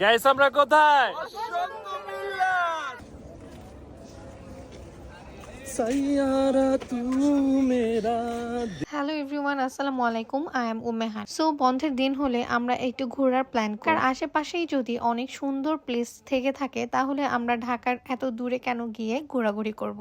Guys আমরা কোথায়? Hello everyone, আসসালামু আলাইকুম। I am উম্মেহান। সো বন্ধের দিন হলে আমরা একটু ঘোরার প্ল্যান করি। আর আশেপাশেই যদি অনেক সুন্দর প্লেস থেকে থাকে তাহলে আমরা ঢাকার এত দূরে কেন গিয়ে ঘোরাঘুরি করব।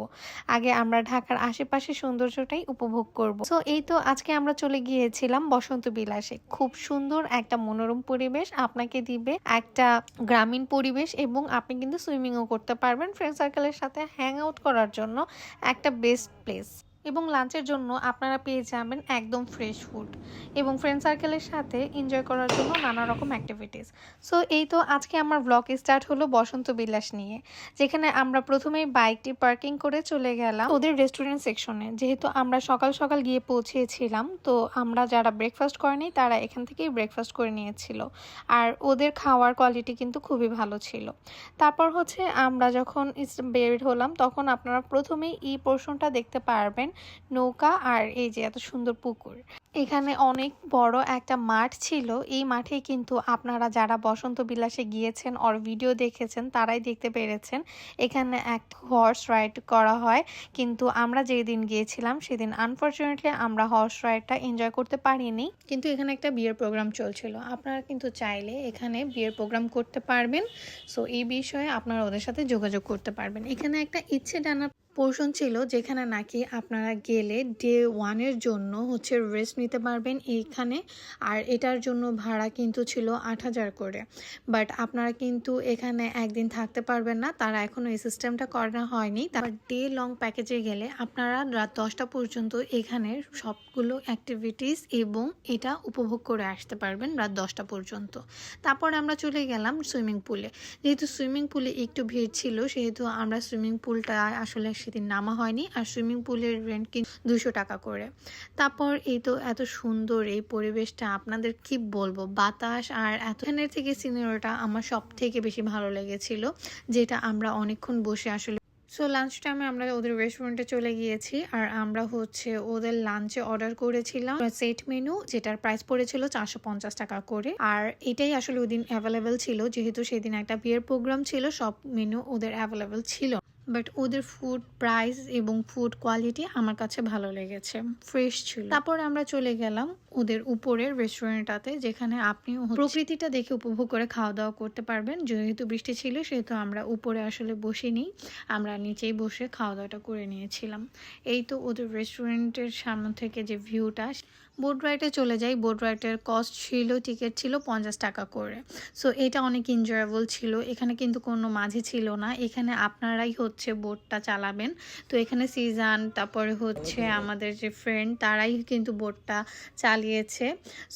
আগে আমরা ঢাকার আশেপাশে সৌন্দর্যটাই উপভোগ করব। সো এই তো আজকে আমরা চলে গিয়েছিলাম বসন্ত বিলাসে। খুব সুন্দর একটা মনোরম পরিবেশ আপনাকে দিবে, একটা গ্রামীণ পরিবেশ, এবং আপনি কিন্তু সুইমিংও করতে পারবেন। ফ্রেন্ড সার্কেলের সাথে হ্যাং আউট করার জন্য একটা বেস্ট প্লেস, এবং লাঞ্চের জন্য আপনারা পেয়ে যাবেন একদম ফ্রেশ ফুড, এবং ফ্রেন্ড সার্কেলের সাথে এনজয় করার জন্য নানা রকম অ্যাক্টিভিটিস। সো এই তো আজকে আমার ব্লগ স্টার্ট হলো বসন্ত বিলাস নিয়ে, যেখানে আমরা প্রথমেই বাইকটি পার্কিং করে চলে গেলাম ওদের রেস্টুরেন্ট সেকশনে। যেহেতু আমরা সকাল সকাল গিয়ে পৌঁছেছিলাম, তো আমরা যারা ব্রেকফাস্ট করেনি তারা এখান থেকেই ব্রেকফাস্ট করে নিয়েছিল। আর ওদের খাওয়ার কোয়ালিটি কিন্তু খুবই ভালো ছিল। তারপর হচ্ছে আমরা যখন বের হলাম তখন আপনারা প্রথমেই এই পোর্শনটা দেখতে পারবেন, নৌকা আর এই যে এত সুন্দর পুকুর। এখানে অনেক বড় একটা মাঠ ছিল। এই মাঠে কিন্তু আপনারা যারা বসন্ত বিলাসে গিয়েছেন আর ভিডিও দেখেছেন তারাই দেখতে পেরেছেন এখানে এক হর্স রাইড করা হয়। কিন্তু আমরা যেদিন গিয়েছিলাম সেদিন আনফরচুনেটলি আমরা হর্স রাইডটা এনজয় করতে পারিনি। কিন্তু এখানে একটা বিয়ের প্রোগ্রাম চলছিল, আপনারা কিন্তু চাইলে এখানে বিয়ের প্রোগ্রাম করতে পারবেন। সো এই বিষয়ে আপনারা ওদের সাথে যোগাযোগ করতে পারবেন। এখানে একটা ইচ্ছে ডানা পোর্শন ছিল যেখানে নাকি আপনারা গেলে ডে 1-এর জন্য হচ্ছে রেস্ট নিতে পারবেন এইখানে। আর এটার জন্য ভাড়া কিন্তু ছিল 8,000 করে। বাট আপনারা কিন্তু এখানে একদিন থাকতে পারবেন না, তারা এখনও এই সিস্টেমটা করা হয়নি। তারপর ডে লং প্যাকেজে গেলে আপনারা রাত 10টা পর্যন্ত এখানে সবগুলো অ্যাক্টিভিটিস এবং এটা উপভোগ করে আসতে পারবেন রাত 10টা পর্যন্ত। তারপর আমরা চলে গেলাম সুইমিং পুলে। যেহেতু সুইমিং পুলে একটু ভিড় ছিল সেহেতু আমরা সুইমিং পুলটা আসলে সেদিন নামা হয়নি। আর সুইমিং পুলের রেন্ট কিন্তু 200 টাকা করে। তারপর এই তো এত সুন্দর এই পরিবেশটা, আপনাদের কি বলবো, বাতাস আর এখানের থেকে সিনারিটা আমার সব থেকে বেশি ভালো লেগেছিল, যেটা আমরা অনেকক্ষণ বসে আসলে। সো লাঞ্চ টাইমে আমরা ওদের রেস্টুরেন্টে চলে গিয়েছি। আর আমরা হচ্ছে ওদের লাঞ্চে অর্ডার করেছিলাম সেট মেনু, যেটার প্রাইস পড়েছিল 450 টাকা করে। আর এটাই আসলে ওই দিন অ্যাভেলেবেল ছিল, যেহেতু সেদিন একটা বিয়ের প্রোগ্রাম ছিল, সব মেনু ওদের অ্যাভেলেবেল ছিল। বাট ওদের ফুড প্রাইস এবং ফুড কোয়ালিটি আমার কাছে ভালো লেগেছে, ফ্রেশ ছিল। তারপর আমরা চলে গেলাম ওদের উপরের রেস্টুরেন্টটাতে, যেখানে আপনি প্রকৃতিটা দেখে উপভোগ করে খাওয়া দাওয়া করতে পারবেন। যেহেতু বৃষ্টি ছিল সেহেতু আমরা উপরে আসলে বসিনি, আমরা নিচেই বসে খাওয়া দাওয়াটা করে নিয়েছিলাম। এই তো ওদের রেস্টুরেন্টের সামনে থেকে যে ভিউটা। বোট রাইডে চলে যাই। বোট রাইডের কস্ট ছিল, টিকিট ছিল 50 টাকা করে। সো এটা অনেক এনজয়েবল ছিল। এখানে কিন্তু কোনো মাঝি ছিল না, এখানে আপনারাই হচ্ছে বোটটা চালাবেন। তো এখানে সিজান, তারপরে হচ্ছে আমাদের যে ফ্রেন্ড, তারাই কিন্তু বোটটা চালিয়েছে।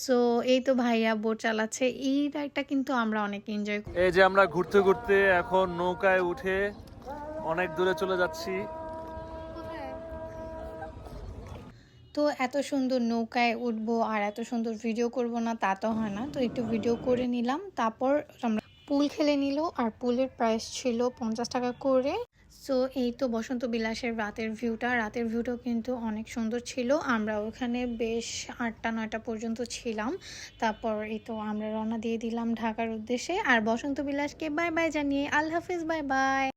সো এই তো ভাইয়া বোট চালাচ্ছে। এই রাইডটা কিন্তু আমরা অনেক এনজয়। এই যে আমরা ঘুরতে ঘুরতে এখন নৌকায় উঠে অনেক দূরে চলে যাচ্ছি। তো এত সুন্দর নৌকায় উঠবো আর এত সুন্দর ভিডিও করব না তা তো হয় না, তো একটু ভিডিও করে নিলাম। তারপর আমরা পুল খেলে নিল, আর পুলের প্রাইস ছিল 50 টাকা করে। সো এই তো বসন্ত বিলাসের রাতের ভিউটাও কিন্তু অনেক সুন্দর ছিল। আমরা ওখানে বেশ 8টা-9টা পর্যন্ত ছিলাম। তারপর এই তো আমরা রওনা দিয়ে দিলাম ঢাকার উদ্দেশ্যে। আর বসন্ত বিলাসকে বাই বাই জানিয়ে আল্লাহ হাফিজ, বাই বাই।